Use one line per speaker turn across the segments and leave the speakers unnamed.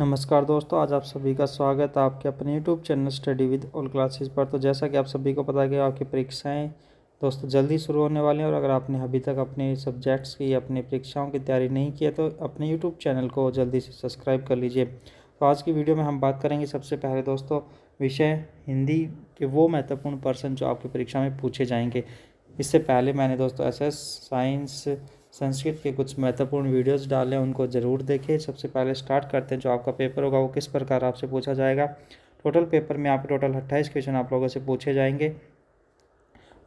नमस्कार दोस्तों, आज आप सभी का स्वागत है आपके अपने YouTube channel study with all classes पर। तो जैसा कि आप सभी को पता है कि आपकी परीक्षाएं दोस्तों जल्दी शुरू होने वाली हैं, और अगर आपने अभी तक अपने सब्जेक्ट्स की अपनी परीक्षाओं की तैयारी नहीं की है तो अपने YouTube चैनल को जल्दी से सब्सक्राइब कर लीजिए। तो आज की वीडियो में हम बात करेंगे सबसे पहले दोस्तों विषय हिंदी के वो महत्वपूर्ण प्रश्न जो आपकी परीक्षा में पूछे जाएंगे। इससे पहले मैंने दोस्तों SS साइंस संस्कृत के कुछ महत्वपूर्ण वीडियोस डाले हैं, उनको ज़रूर देखें। सबसे पहले स्टार्ट करते हैं। जो आपका पेपर होगा वो किस प्रकार आपसे पूछा जाएगा। टोटल पेपर में आप टोटल 28 क्वेश्चन आप लोगों से पूछे जाएंगे,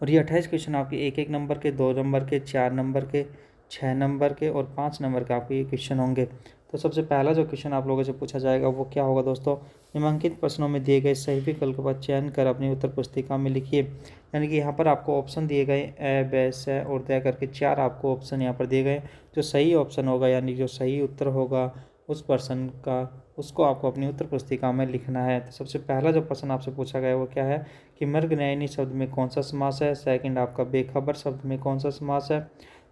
और ये 28 क्वेश्चन आपके एक नंबर के, 2 नंबर के, 4 नंबर के, 6 नंबर के और 5 नंबर के आपके ये क्वेश्चन होंगे। तो सबसे पहला जो क्वेश्चन आप लोगों से पूछा जाएगा वो क्या होगा दोस्तों, निम्नलिखित प्रश्नों में दिए गए सही विकल्प का चयन कर अपनी उत्तर पुस्तिका में लिखिए। यानी कि यहाँ पर आपको ऑप्शन दिए गए ए, ब, स और द करके 4 आपको ऑप्शन यहाँ पर दिए गए। जो सही ऑप्शन होगा यानी जो सही उत्तर होगा उस प्रश्न का, उसको आपको अपनी उत्तर पुस्तिका में लिखना है। तो सबसे पहला जो प्रश्न आपसे पूछा गया वो क्या है कि मर्गनयनी शब्द में कौन सा समास है। सेकंड आपका बेखबर शब्द में कौन सा समास है।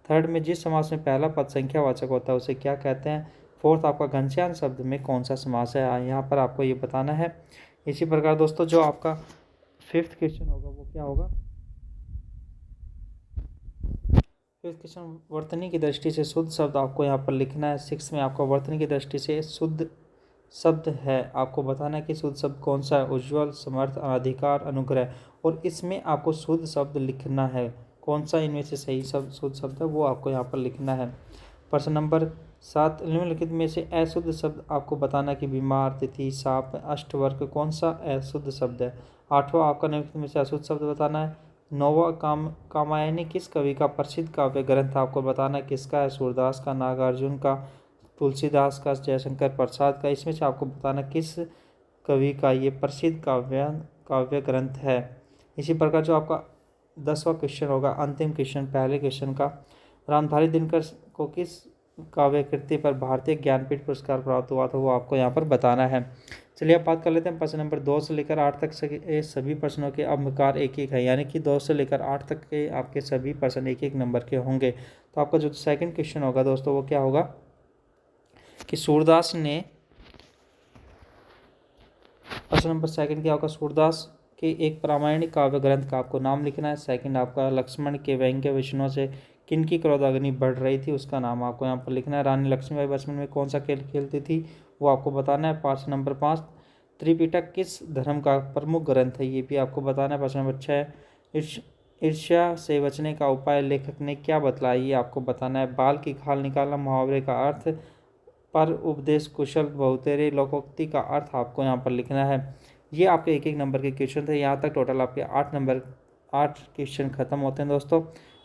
थर्ड में जिस समास में पहला पद संख्यावाचक होता है उसे क्या कहते हैं। फोर्थ आपका घनश्याम शब्द में कौन सा समास है, यहाँ पर आपको ये बताना है। इसी प्रकार दोस्तों जो आपका 5th क्वेश्चन होगा वो क्या होगा। 5th क्वेश्चन वर्तनी की दृष्टि से शुद्ध शब्द आपको यहाँ पर लिखना है। 6 में आपको वर्तनी की दृष्टि से शुद्ध शब्द है, आपको बताना है कि शुद्ध शब्द कौन सा है। उज्ज्वल, समर्थ, अनाधिकार, अनुग्रह, और इसमें आपको शुद्ध शब्द लिखना है। कौन सा इनमें से सही शब्द शुद्ध शब्द है वो आपको यहाँ पर लिखना है। प्रश्न नंबर 7, निम्नलिखित में से अशुद्ध शब्द आपको बताना कि बीमार, तिथि, साप, अष्टवर्ग कौन सा अशुद्ध शब्द है। 8वां आपका निम्नलिखित में से अशुद्ध शब्द बताना है। 9वां कामायनी किस कवि का प्रसिद्ध काव्य ग्रंथ आपको बताना है, किसका है। सूरदास का, नागार्जुन का, तुलसीदास का, जयशंकर प्रसाद का। इसमें से आपको बताना किस कवि का ये प्रसिद्ध काव्य ग्रंथ है। इसी प्रकार जो आपका 10वां क्वेश्चन होगा, अंतिम क्वेश्चन पहले क्वेश्चन का, रामधारी दिनकर को किस काव्य कृति पर भारतीय ज्ञानपीठ पुरस्कार प्राप्त हुआ था वो आपको यहाँ पर बताना है। चलिए अब बात कर लेते हैं प्रश्न नंबर 2 से लेकर 8 तक सभी प्रश्नों के अंककार एक है, यानी कि 2 से लेकर 8 तक के आपके सभी प्रश्न एक नंबर के होंगे। तो आपका जो सेकंड क्वेश्चन होगा दोस्तों वो क्या होगा कि सूरदास ने, प्रश्न नंबर सेकंड क्या होगा, सूरदास के एक प्रामाणिक काव्य ग्रंथ का आपको नाम लिखना है। सेकंड आपका लक्ष्मण के व्यंग्य विष्णु से किनकी क्रोधाग्नि बढ़ रही थी उसका नाम आपको यहाँ पर लिखना है। रानी लक्ष्मीबाई बचपन में कौन सा खेल खेलती थी वो आपको बताना है। प्रश्न नंबर 5, त्रिपिटक किस धर्म का प्रमुख ग्रंथ है ये भी आपको बताना है। प्रश्न नंबर 6, ईर्ष्या से बचने का उपाय लेखक ने क्या बतलाया ये आपको बताना है। बाल की खाल निकालना मुहावरे का अर्थ, पर उपदेश कुशल बहुतेरे लोकोक्ति का अर्थ आपको यहाँ पर लिखना है। ये आपके एक नंबर के क्वेश्चन थे। यहाँ तक टोटल आपके 8 क्वेश्चन खत्म होते हैं दोस्तों।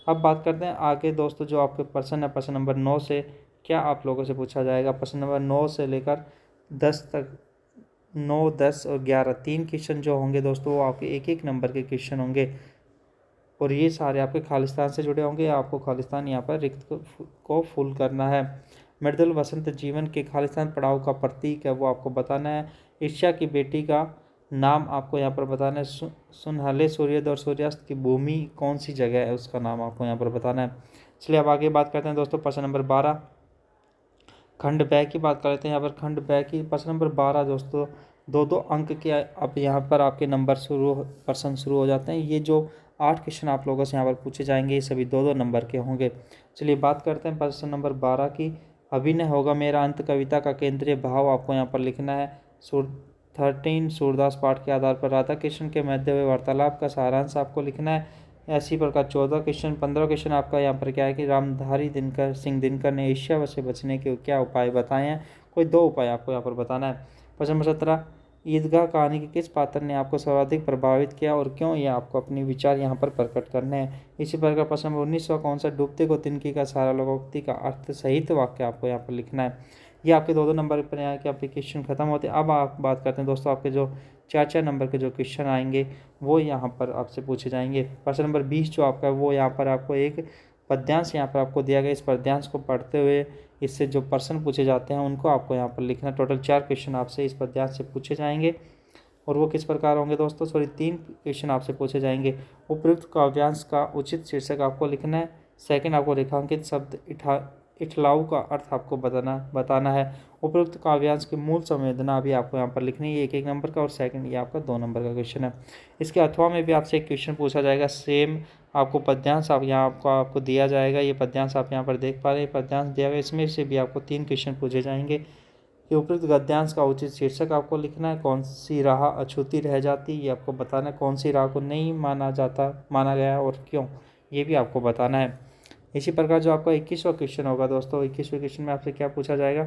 अब बात करते हैं आगे दोस्तों जो आपके प्रश्न है, प्रश्न नंबर 9 से क्या आप लोगों से पूछा जाएगा। प्रश्न नंबर 9 से लेकर 10 तक, 9, 10 और 11 3 क्वेश्चन जो होंगे दोस्तों वो आपके एक नंबर के क्वेश्चन होंगे, और ये सारे आपके खालिस्तान से जुड़े होंगे। आपको खालिस्तान यहाँ पर रिक्त को फुल करना है। मृदुल वसंत जीवन के खालिस्तान पड़ाव का प्रतीक है वो आपको बताना है। ईर्ष्या की बेटी का नाम आपको यहाँ पर बताना है। सुनहले सूर्योदय और सूर्यास्त की भूमि कौन सी जगह है उसका नाम आपको यहाँ पर बताना है। चलिए अब आगे बात करते हैं दोस्तों प्रश्न नंबर 12, खंड ब की बात कर लेते हैं। यहाँ पर खंड ब की प्रश्न नंबर 12 दोस्तों 2 अंक के अब यहाँ पर आपके नंबर प्रश्न शुरू हो जाते हैं। ये जो 8 क्वेश्चन आप लोगों से यहाँ पर पूछे जाएंगे ये सभी 2 नंबर के होंगे। चलिए बात करते हैं प्रश्न नंबर 12 की। अभिनय होगा मेरा अंत कविता का केंद्रीय भाव आपको यहाँ पर लिखना है। 13 सूरदास पाठ के आधार पर राधा कृष्ण के मध्य हुए वार्तालाप का सारांश आपको लिखना है। ऐसी प्रकार 14 क्वेश्चन, 15 क्वेश्चन आपका यहाँ पर क्या है कि रामधारी दिनकर ने ईर्ष्या से बचने के क्या उपाय बताए हैं। कोई 2 उपाय आपको यहाँ पर बताना है। प्रश्न नंबर 17, ईदगाह कहानी के किस पात्र ने आपको सर्वाधिक प्रभावित किया और क्यों, ये आपको अपने विचार यहाँ पर प्रकट करने हैं। इसी प्रकार प्रश्न नंबर 19 कौन सा डूबते को तिनकी का सारा लोकोक्ति का अर्थ सहित वाक्य आपको यहाँ पर लिखना है। ये आपके 2 नंबर पर यहाँ के आपके क्वेश्चन खत्म होते हैं। अब आप बात करते हैं दोस्तों आपके जो 4 नंबर के जो क्वेश्चन आएंगे वो यहाँ पर आपसे पूछे जाएंगे। प्रश्न नंबर 20 जो आपका वो यहाँ पर आपको एक पद्यांश यहाँ पर आपको दिया गया। इस पद्यांश को पढ़ते हुए इससे जो प्रश्न पूछे जाते हैं उनको आपको यहाँ पर लिखना। टोटल 4 क्वेश्चन आपसे इस पद्यांश से पूछे जाएंगे, और वो किस प्रकार होंगे दोस्तों, 3 क्वेश्चन आपसे पूछे जाएंगे। उपयुक्त काव्यांश का उचित शीर्षक आपको लिखना है। सेकंड आपको रेखांकित शब्द इठलाऊ का अर्थ आपको बताना है। उपरोक्त काव्यांश की मूल संवेदना भी आपको यहाँ पर लिखनी है, 1 नंबर का, और सेकंड ये आपका 2 नंबर का क्वेश्चन है। इसके अथवा में भी आपसे एक क्वेश्चन पूछा जाएगा, सेम आपको पद्यांश आप यहाँ आपको दिया जाएगा। ये पद्यांश आप यहाँ पर देख पा रहे हैं, पद्यांश दिया गया, इसमें से भी आपको 3 क्वेश्चन पूछे जाएंगे कि उपयुक्त गद्यांश का उचित शीर्षक आपको लिखना है, कौन सी राह अछूती रह जाती, ये आपको बताना है, कौन सी राह को नहीं माना गया और क्यों, ये भी आपको बताना है। इसी प्रकार जो आपका 21वां क्वेश्चन होगा दोस्तों, 21वें क्वेश्चन में आपसे क्या पूछा जाएगा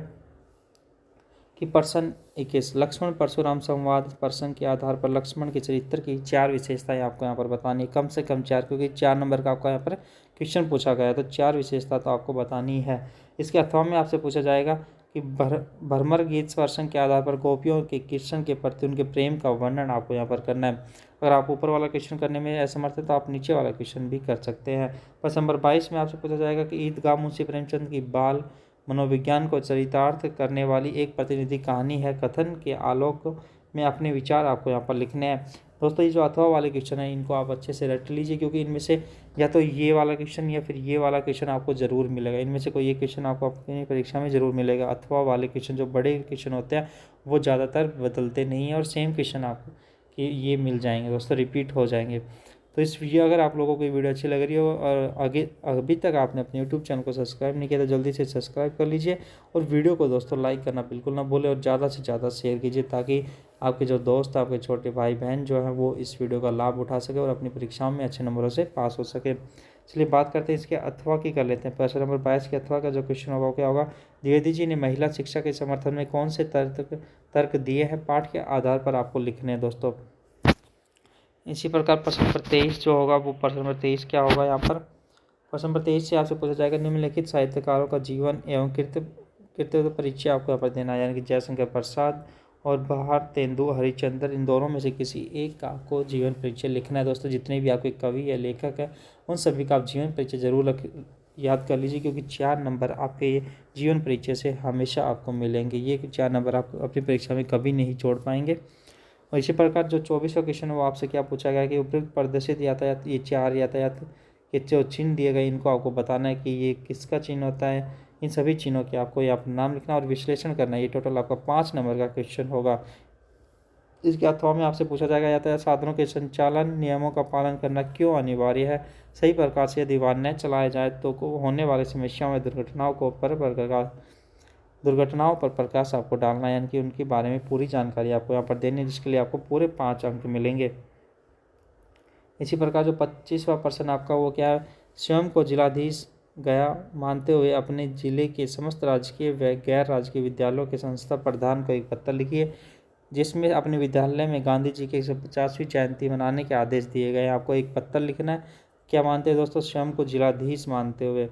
कि प्रश्न 21 लक्ष्मण परशुराम संवाद प्रश्न के आधार पर लक्ष्मण के चरित्र की 4 विशेषताएं आपको यहाँ पर बतानी है, कम से कम 4, क्योंकि 4 नंबर का आपका यहाँ पर क्वेश्चन पूछा गया है, तो 4 विशेषता तो आपको बतानी है। इसके अथवा में आपसे पूछा जाएगा कि भ्रमर गीत प्रश्न के आधार पर गोपियों के कृष्ण के प्रति उनके प्रेम का वर्णन आपको यहाँ पर करना है। अगर आप ऊपर वाला क्वेश्चन करने में असमर्थ है तो आप नीचे वाला क्वेश्चन भी कर सकते हैं। प्रश्न नंबर 22 में आपसे पूछा जाएगा कि ईदगाह मुंशी प्रेमचंद की बाल मनोविज्ञान को चरितार्थ करने वाली एक प्रतिनिधि कहानी है, कथन के आलोक में अपने विचार आपको यहाँ पर लिखने हैं। दोस्तों ये जो अथवा वाले क्वेश्चन है इनको आप अच्छे से रट लीजिए, क्योंकि इनमें से या तो ये वाला क्वेश्चन या फिर ये वाला क्वेश्चन आपको जरूर मिलेगा, इनमें से कोई एक क्वेश्चन आपको अपनी परीक्षा में जरूर मिलेगा। अथवा वाले क्वेश्चन जो बड़े क्वेश्चन होते हैं वो ज़्यादातर बदलते नहीं हैं और सेम क्वेश्चन आपको ये मिल जाएंगे दोस्तों, रिपीट हो जाएंगे। तो इस वीडियो अगर आप लोगों को ये वीडियो अच्छी लग रही हो और आगे अभी तक आपने अपने यूट्यूब चैनल को सब्सक्राइब नहीं किया तो जल्दी से सब्सक्राइब कर लीजिए, और वीडियो को दोस्तों लाइक करना बिल्कुल ना भूलें, और ज़्यादा से ज़्यादा शेयर कीजिए ताकि आपके जो दोस्त, आपके छोटे भाई बहन जो हैं वो इस वीडियो का लाभ उठा सके और अपनी परीक्षाओं में अच्छे नंबरों से पास हो सके। चलिए बात करते हैं इसके अथवा की कर लेते हैं। प्रश्न नंबर 22 के अथवा का जो क्वेश्चन होगा वो क्या होगा, द्विवेदी जी ने महिला शिक्षा के समर्थन में कौन से तर्क दिए हैं, पाठ के आधार पर आपको लिखने हैं दोस्तों। इसी प्रकार प्रश्न नंबर 23 जो होगा वो प्रश्न नंबर 23 क्या होगा यहाँ पर, प्रश्न नंबर 23 से आपसे पूछा जाएगा निम्नलिखित साहित्यकारों का जीवन एवं कृतित्व परिचय आपको यहाँ पर देना है, यानी कि जयशंकर प्रसाद और भारतेंदु हरिश्चंद्र, इन दोनों में से किसी एक का आपको जीवन परिचय लिखना है दोस्तों। जितने भी आपके कवि या लेखक है उन सभी का आप जीवन परिचय जरूर याद कर लीजिए, क्योंकि 4 नंबर आपके ये जीवन परिचय से हमेशा आपको मिलेंगे। ये 4 नंबर आप अपनी परीक्षा में कभी नहीं छोड़ पाएंगे। और इसी प्रकार जो 24वां क्वेश्चन है वो आपसे क्या पूछा गया कि उपयुक्त प्रदर्शित यातायात, ये 4 यातायात के जो चिन्ह दिए गए इनको आपको बताना है कि ये किसका चिन्ह होता है। इन सभी चिन्हों के आपको यहाँ पर नाम लिखना और विश्लेषण करना है। ये टोटल आपका 5 नंबर का क्वेश्चन होगा। इसके अथवा में आपसे पूछा जाएगा यातायात साधनों के संचालन नियमों का पालन करना क्यों अनिवार्य है, सही प्रकार से यदि वाहन न चलाए जाए तो होने वाली समस्याओं में दुर्घटनाओं पर प्रकाश आपको डालना है, यानी कि उनके बारे में पूरी जानकारी आपको यहाँ पर देनी है, जिसके लिए आपको पूरे 5 अंक मिलेंगे। इसी प्रकार जो 25वां प्रश्न आपका वो क्या है, स्वयं को जिलाधीश गया मानते हुए अपने जिले के समस्त राजकीय व गैर राजकीय विद्यालयों के संस्था प्रधान को एक पत्र लिखिए जिसमें अपने विद्यालय में गांधी जी की 150वीं जयंती मनाने के आदेश दिए गए हैं। आपको एक पत्र लिखना है, क्या मानते हैं दोस्तों, स्वयं को जिलाधीश मानते हुए,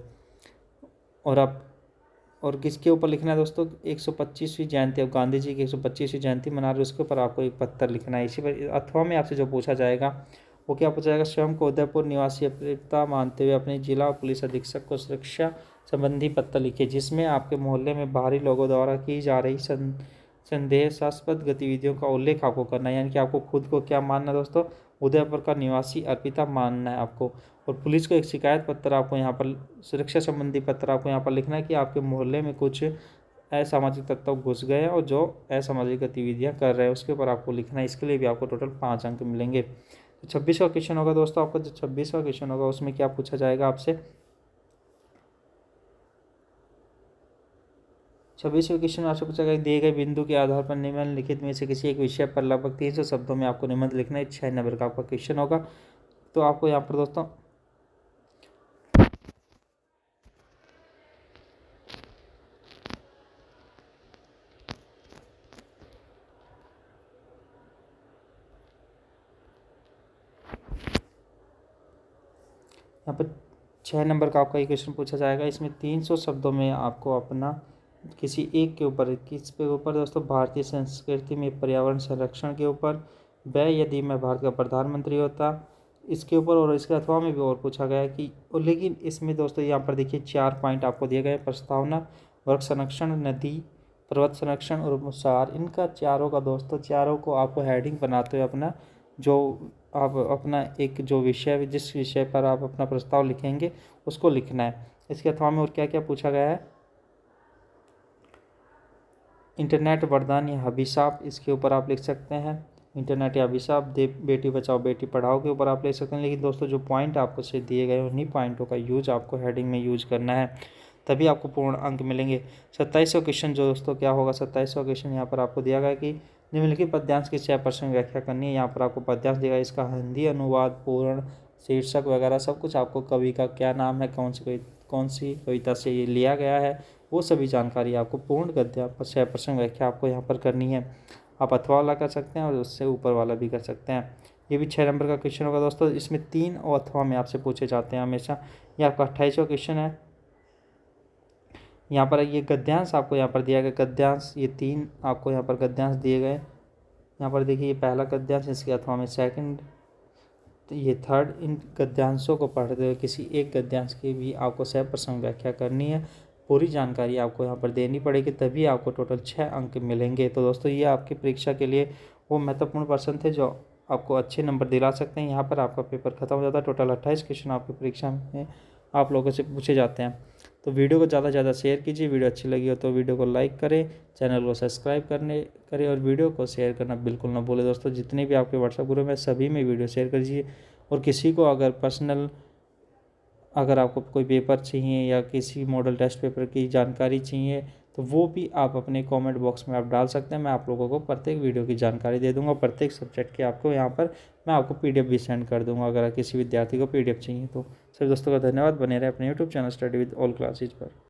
और किसके ऊपर लिखना है दोस्तों, 125वीं जयंती, अब गांधी जी की 125वीं जयंती मना रहे उसके ऊपर आपको एक पत्र लिखना है। इसी पर अथवा में आपसे जो पूछा जाएगा वो क्या पूछा जाएगा, स्वयं को उदयपुर निवासी अपराधिता मानते हुए अपने जिला पुलिस अधीक्षक को सुरक्षा संबंधी पत्र लिखिए जिसमें आपके मोहल्ले में बाहरी लोगों द्वारा की जा रही संदेहास्पद गतिविधियों का उल्लेख आपको करना है, यानी कि आपको खुद को क्या मानना है दोस्तों, उदयपुर का निवासी अर्पिता मानना है आपको। और पुलिस को एक शिकायत पत्र आपको यहाँ पर, सुरक्षा संबंधी पत्र आपको यहाँ पर लिखना है कि आपके मोहल्ले में कुछ असामाजिक तत्व घुस गए और जो असामाजिक गतिविधियाँ कर रहे हैं उसके ऊपर आपको लिखना है। इसके लिए भी आपको टोटल 5 अंक मिलेंगे। तो 26वां क्वेश्चन होगा दोस्तों, आपका जो 26वां क्वेश्चन होगा उसमें क्या पूछा जाएगा आपसे, 26वें क्वेश्चन में आपसे पूछा गया दिए गए बिंदु के आधार पर निम्नलिखित में से किसी एक विषय पर लगभग 300 शब्दों में आपको निबंध लिखना है। 6 नंबर का आपका क्वेश्चन होगा। तो आपको यहाँ पर दोस्तों यहाँ पर 6 नंबर का आपका ये क्वेश्चन पूछा जाएगा। इसमें 300 शब्दों में आपको अपना किसी एक के ऊपर, किस पे ऊपर दोस्तों, भारतीय संस्कृति में पर्यावरण संरक्षण के ऊपर, व यदि मैं भारत का प्रधानमंत्री होता, इसके ऊपर, और इसके अथवा में भी और पूछा गया है कि, लेकिन इसमें दोस्तों यहाँ पर देखिए 4 पॉइंट आपको दिए गए, प्रस्तावना, वर्ग संरक्षण, नदी पर्वत संरक्षण और मुसार। इनका चारों का दोस्तों, चारों को आपको हेडिंग बनाते हुए अपना जो आप अपना एक जो विषय, जिस विषय पर आप अपना प्रस्ताव लिखेंगे उसको लिखना है। इसके अथवा में और क्या क्या पूछा गया है, इंटरनेट वरदान या अभिशाप, इसके ऊपर आप लिख सकते हैं। इंटरनेट या अभिशाप, बेटी बचाओ बेटी पढ़ाओ के ऊपर आप लिख सकते हैं। लेकिन दोस्तों जो पॉइंट आपको से दिए गए उन्हीं पॉइंटों का यूज आपको हेडिंग में यूज करना है, तभी आपको पूर्ण अंक मिलेंगे। 27वां क्वेश्चन जो दोस्तों क्या होगा, 27वां क्वेश्चन यहाँ पर आपको दिया गया कि निम्नलिखित पद्यांश की 6% व्याख्या करनी है। यहाँ पर आपको पद्यांश दिया गया, इसका हिंदी अनुवाद, पूर्ण शीर्षक वगैरह सब कुछ, आपको कवि का क्या नाम है, कौन सी कविता से ये लिया गया है, वो सभी जानकारी आपको पूर्ण गद्य पर 6% व्याख्या आपको यहाँ पर करनी है। आप अथवा वाला कर सकते हैं और उससे ऊपर वाला भी कर सकते हैं। ये भी 6 नंबर का क्वेश्चन होगा दोस्तों। इसमें 3 और अथवा में आपसे पूछे जाते हैं हमेशा। ये आपका 28वां क्वेश्चन है। यहाँ पर ये गद्यांश आपको यहाँ पर दिया गया, गद्यांश ये 3 आपको यहाँ पर गद्यांश दिए गए। यहाँ पर देखिए ये पहला गद्यांश, इसके अथवा में सेकंड, तो ये थर्ड। इन गद्यांशों को पढ़ते हुए किसी एक गद्यांश की भी आपको 6% व्याख्या करनी है। पूरी जानकारी आपको यहाँ पर देनी पड़ेगी, तभी आपको टोटल 6 अंक मिलेंगे। तो दोस्तों ये आपकी परीक्षा के लिए वो महत्वपूर्ण पर्सन थे जो आपको अच्छे नंबर दिला सकते हैं। यहाँ पर आपका पेपर खत्म हो जाता है। टोटल 28 क्वेश्चन आपकी परीक्षा में आप लोगों से पूछे जाते हैं। तो वीडियो को ज़्यादा से ज़्यादा शेयर कीजिए। वीडियो अच्छी लगी हो तो वीडियो को लाइक करें, चैनल को सब्सक्राइब करें और वीडियो को शेयर करना बिल्कुल ना भूलें। दोस्तों जितने भी आपके व्हाट्सएप ग्रुप में सभी में वीडियो शेयर करिए। और किसी को अगर पर्सनल, अगर आपको कोई पेपर चाहिए या किसी मॉडल टेस्ट पेपर की जानकारी चाहिए तो वो भी आप अपने कमेंट बॉक्स में आप डाल सकते हैं। मैं आप लोगों को प्रत्येक वीडियो की जानकारी दे दूंगा। प्रत्येक सब्जेक्ट के आपको यहाँ पर मैं आपको पीडीएफ भी सेंड कर दूंगा अगर किसी विद्यार्थी को पीडीएफ चाहिए तो। सभी दोस्तों का धन्यवाद। बने रहे अपने YouTube channel study with all classes पर।